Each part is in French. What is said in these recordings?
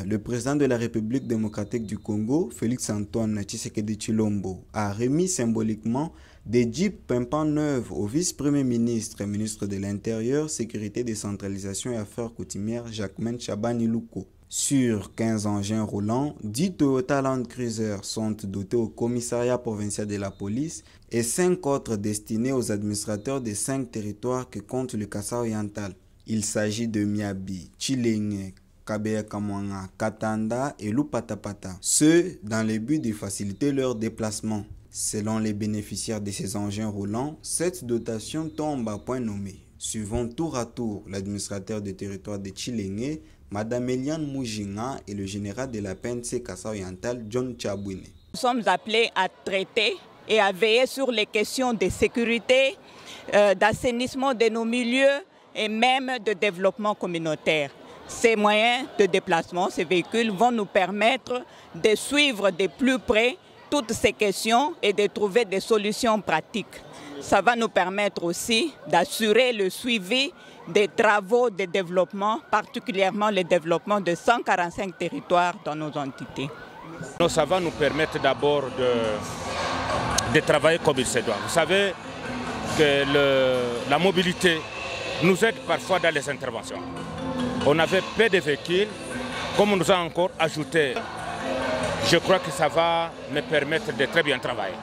Le président de la République démocratique du Congo, Félix-Antoine Tshisekedi Tshilombo, a remis symboliquement des jeeps pimpant neuves au vice-premier ministre et ministre de l'Intérieur, Sécurité, Décentralisation et Affaires coutumières Jacquemain Chabani Luko. Sur 15 engins roulants, 10 Toyota Land Cruiser sont dotés au commissariat provincial de la police et 5 autres destinés aux administrateurs des 5 territoires que compte le Kasai-Oriental. Il s'agit de Miabi, Tshilenge, Kabeya-Kamwanga, Katanda et Lupatapata, ce dans le but de faciliter leur déplacement. Selon les bénéficiaires de ces engins roulants, cette dotation tombe à point nommé. Suivant tour à tour l'administrateur du territoire de Tshilenge, Madame Eliane Moujinga et le général de la PNC Kasai-Oriental, John Tchabouine. Nous sommes appelés à traiter et à veiller sur les questions de sécurité, d'assainissement de nos milieux et même de développement communautaire. Ces moyens de déplacement, ces véhicules vont nous permettre de suivre de plus près toutes ces questions et de trouver des solutions pratiques. Ça va nous permettre aussi d'assurer le suivi des travaux de développement, particulièrement le développement de 145 territoires dans nos entités. Ça va nous permettre d'abord de travailler comme il se doit. Vous savez que la mobilité nous aide parfois dans les interventions. On avait peu de véhicules, comme on nous a encore ajouté. Je crois que ça va me permettre de très bien travailler.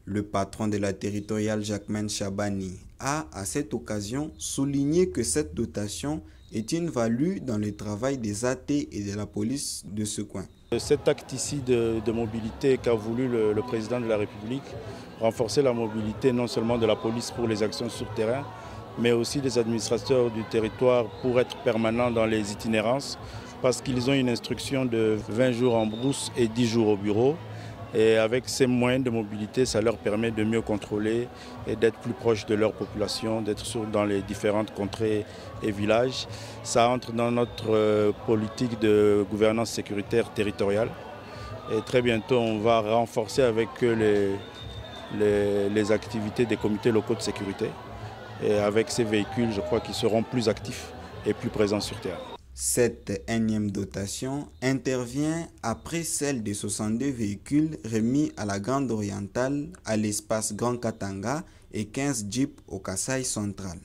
Le patron de la territoriale Jacquemain Chabani a, à cette occasion, souligné que cette dotation est une value dans le travail des AT et de la police de ce coin. Cet acte ici de mobilité qu'a voulu le président de la République, renforcer la mobilité non seulement de la police pour les actions sur terrain, mais aussi des administrateurs du territoire pour être permanents dans les itinérances, parce qu'ils ont une instruction de 20 jours en brousse et 10 jours au bureau. Et avec ces moyens de mobilité, ça leur permet de mieux contrôler et d'être plus proche de leur population, d'être dans les différentes contrées et villages. Ça entre dans notre politique de gouvernance sécuritaire territoriale. Et très bientôt, on va renforcer avec eux les activités des comités locaux de sécurité. Et avec ces véhicules, je crois qu'ils seront plus actifs et plus présents sur terre. Cette énième dotation intervient après celle de 62 véhicules remis à la Grande Orientale, à l'espace Grand Katanga et 15 jeeps au Kasai central.